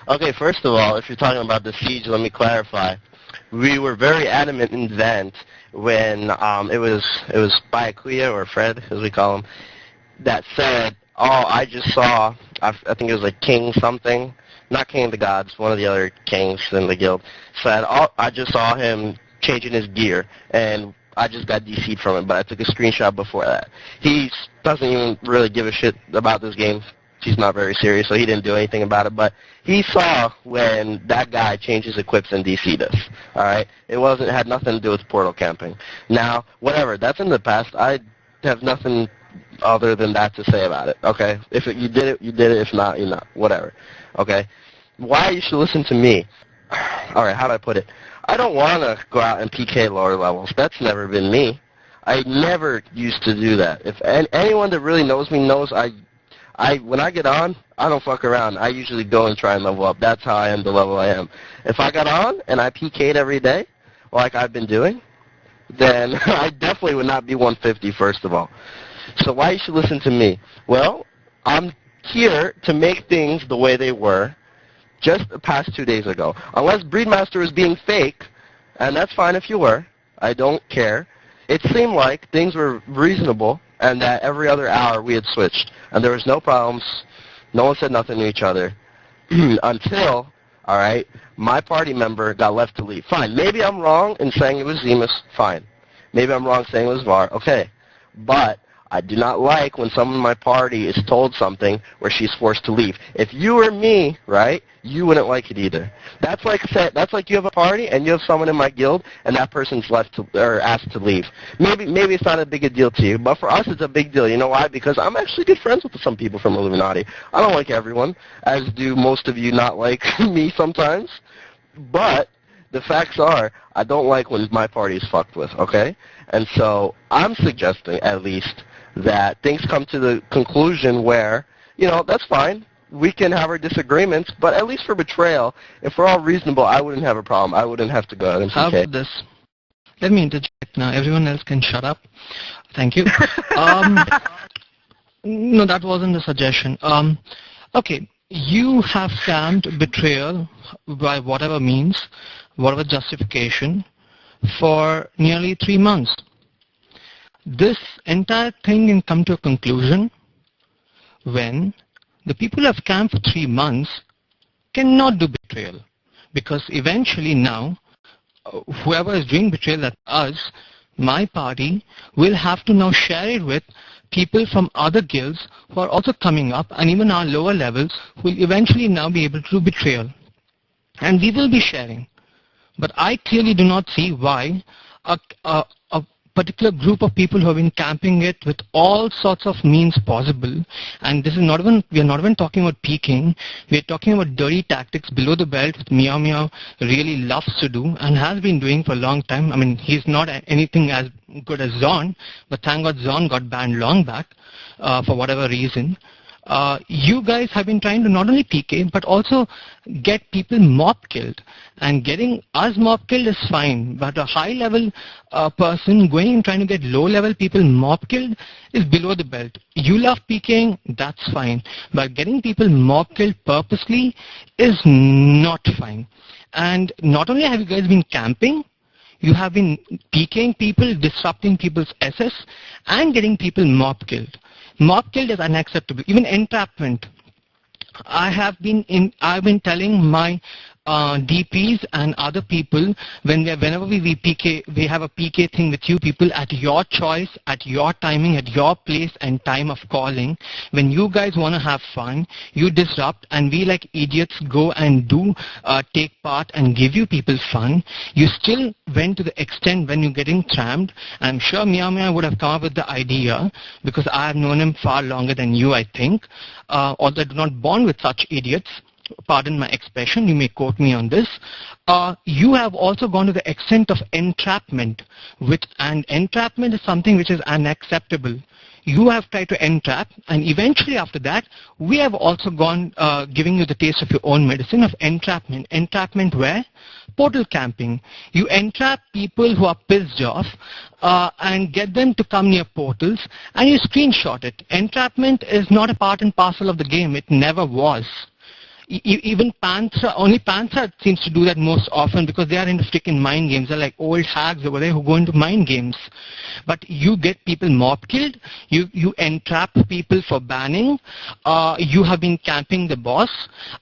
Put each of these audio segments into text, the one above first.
Okay, first of all, if you're talking about the siege, let me clarify. We were very adamant in Vent when it was Bayakuya, or Fred, as we call him, that said, oh, I just saw, I think it was like King something, not King of the Gods, one of the other kings in the guild, said, oh, I just saw him changing his gear, and I just got DC'd from it, but I took a screenshot before that. He doesn't even really give a shit about this game. He's not very serious, so he didn't do anything about it, but he saw when that guy changed his equips and DC'd us, alright? It had nothing to do with portal camping. Now, whatever, that's in the past. I have nothing other than that to say about it, okay? If you did it, you did it. If not, you're not. Whatever, okay? Why you should listen to me? Alright, how do I put it? I don't want to go out and PK lower levels. That's never been me. I never used to do that. If anyone that really knows me knows when I get on, I don't fuck around. I usually go and try and level up. That's how I am the level I am. If I got on and I PK'd every day, like I've been doing, then I definitely would not be 150, first of all. So why you should listen to me? Well, I'm here to make things the way they were just the past 2 days ago. Unless Breedmaster was being fake, and that's fine if you were. I don't care. It seemed like things were reasonable, and that every other hour we had switched, and there was no problems. No one said nothing to each other until, all right, my party member got left to leave. Fine. Maybe I'm wrong in saying it was Zemus. Fine. Maybe I'm wrong saying it was Var. Okay. But I do not like when someone in my party is told something where she's forced to leave. If you were me, right, you wouldn't like it either. That's like you have a party and you have someone in my guild and that person's left to, or asked to leave. Maybe it's not a big a deal to you, but for us it's a big deal. You know why? Because I'm actually good friends with some people from Illuminati. I don't like everyone, as do most of you not like me sometimes. But the facts are, I don't like when my party is fucked with, okay? And so I'm suggesting, at least, that things come to the conclusion where, you know, that's fine. We can have our disagreements, but at least for betrayal, if we're all reasonable, I wouldn't have a problem. I wouldn't have to go out and How about this? Let me interject now. Everyone else can shut up. Thank you. No, that wasn't the suggestion. Okay, you have scammed betrayal by whatever means, whatever justification, for nearly 3 months. This entire thing can come to a conclusion when the people who have scammed for 3 months cannot do betrayal, because eventually now whoever is doing betrayal, that's us, my party, will have to now share it with people from other guilds who are also coming up, and even our lower levels will eventually now be able to do betrayal, and we will be sharing. But I clearly do not see why a particular group of people who have been camping it with all sorts of means possible, and this is not even, we are not even talking about peeking, we are talking about dirty tactics below the belt, which Meow Meow really loves to do and has been doing for a long time. I mean, he's not anything as good as Zon, but thank God Zon got banned long back for whatever reason. You guys have been trying to not only PK, but also get people mob killed. And getting us mob killed is fine, but a high level person going and trying to get low level people mob killed is below the belt. You love PKing, that's fine. But getting people mob killed purposely is not fine. And not only have you guys been camping, you have been PKing people, disrupting people's SS, and getting people mob killed. Mob killed is unacceptable. Even entrapment. I've been telling my DPs and other people whenever we PK, we have a PK thing with you people at your choice, at your timing, at your place and time of calling. When you guys want to have fun, you disrupt, and we like idiots go and do take part and give you people fun. You still went to the extent when you're getting trammed. I'm sure Meow Meow would have come up with the idea, because I have known him far longer than you, I think. Although I do not bond with such idiots. Pardon my expression, you may quote me on this. You have also gone to the extent of entrapment, and entrapment is something which is unacceptable. You have tried to entrap, and eventually after that, we have also gone giving you the taste of your own medicine of entrapment. Entrapment where? Portal camping. You entrap people who are pissed off and get them to come near portals, and you screenshot it. Entrapment is not a part and parcel of the game. It never was. Even Panther, only Panther seems to do that most often because they are into freaking mind games. They're like old hags over there who go into mind games. But you get people mob killed, you entrap people for banning, you have been camping the boss.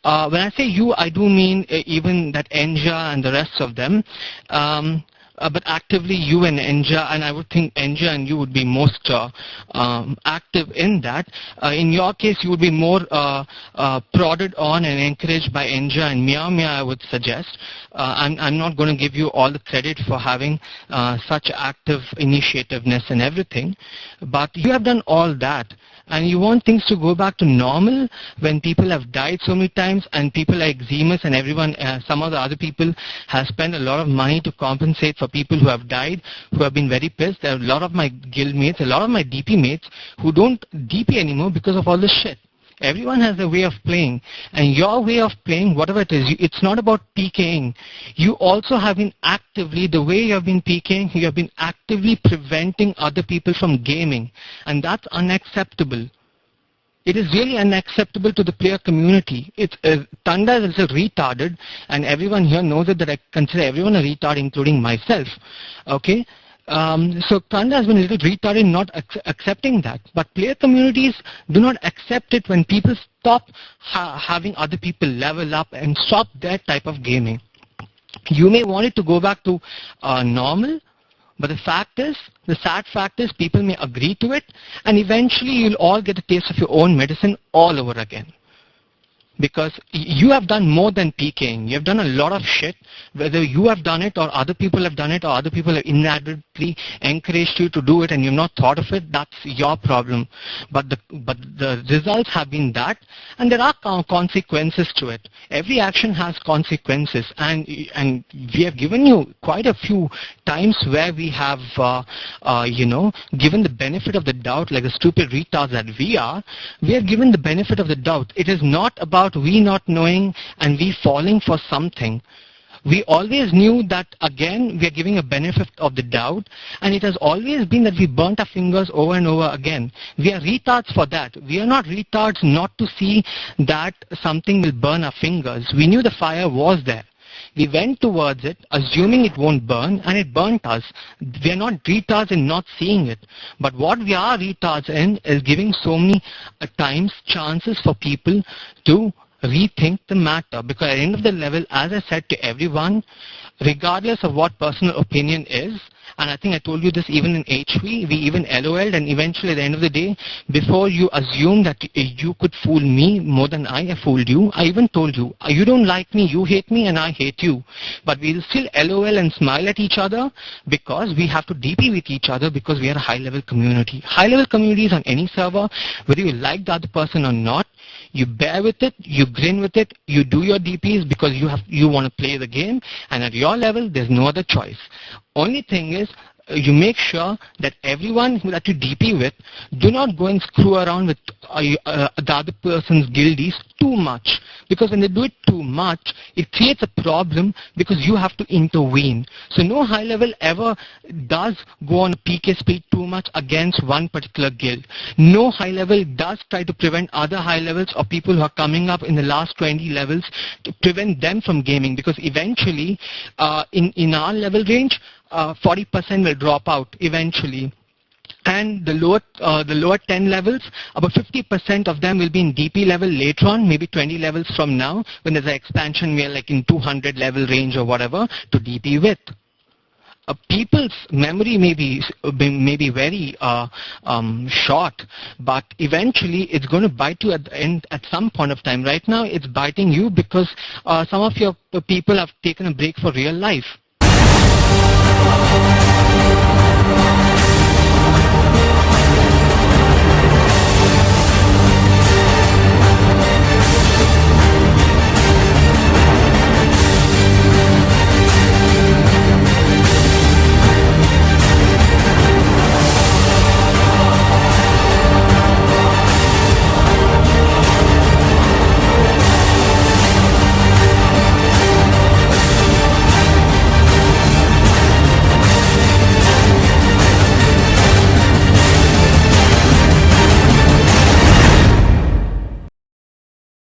When I say you, I do mean even that Enja and the rest of them. But actively you and Enja, and I would think Enja and you would be most active in that. In your case, you would be more prodded on and encouraged by Enja and Meow Meow, I would suggest. I'm not going to give you all the credit for having such active initiativeness and everything, but you have done all that. And you want things to go back to normal when people have died so many times and people like Zemus and everyone, some of the other people have spent a lot of money to compensate for people who have died, who have been very pissed. There are a lot of my guild mates, a lot of my DP mates who don't DP anymore because of all this shit. Everyone has a way of playing, and your way of playing, whatever it is, it's not about PKing. You also have been actively, the way you have been PKing, you have been actively preventing other people from gaming, and that's unacceptable. It is really unacceptable to the player community. Tandas is retarded, and everyone here knows it, that I consider everyone a retard, including myself. Okay? So Tanda has been a little retarded not accepting that. But player communities do not accept it when people stop having other people level up and stop that type of gaming. You may want it to go back to normal, but the sad fact is people may agree to it, and eventually you'll all get a taste of your own medicine all over again. Because you have done more than PKing. You have done a lot of shit. Whether you have done it or other people have done it or other people have inadvertently encouraged you to do it and you've not thought of it, that's your problem. But the results have been that, and there are consequences to it. Every action has consequences, and we have given you quite a few times where we have, given the benefit of the doubt, like the stupid retards that we are. We have given the benefit of the doubt. It is not about we not knowing and we falling for something. We always knew that, again, we are giving a benefit of the doubt, and it has always been that we burnt our fingers over and over again. We are retards for that. We are not retards not to see that something will burn our fingers. We knew the fire was there. We went towards it, assuming it won't burn, and it burnt us. We are not retards in not seeing it. But what we are retards in is giving so many times chances for people to rethink the matter. Because at the end of the level, as I said to everyone, regardless of what personal opinion is, and I think I told you this even in HV, we even LOL'd, and eventually at the end of the day, before you assume that you could fool me more than I fooled you, I even told you, you don't like me, you hate me, and I hate you. But we'll still LOL and smile at each other because we have to DP with each other because we are a high-level community. High-level communities on any server, whether you like the other person or not, you bear with it, you grin with it, you do your DPs because you want to play the game, and at your level, there's no other choice. Only thing is, you make sure that everyone that you DP with, do not go and screw around with the other person's guildies too much. Because when they do it too much, it creates a problem because you have to intervene. So no high level ever does go on a PK speed too much against one particular guild. No high level does try to prevent other high levels or people who are coming up in the last 20 levels to prevent them from gaming. Because eventually, in our level range, 40% will drop out eventually, and the lower 10 levels, about 50% of them will be in DP level later on, maybe 20 levels from now, when there's an expansion. We are like in 200 level range or whatever to DP with. People's memory may be very short, but eventually it's going to bite you at the end at some point of time. Right now it's biting you because some of your people have taken a break for real life.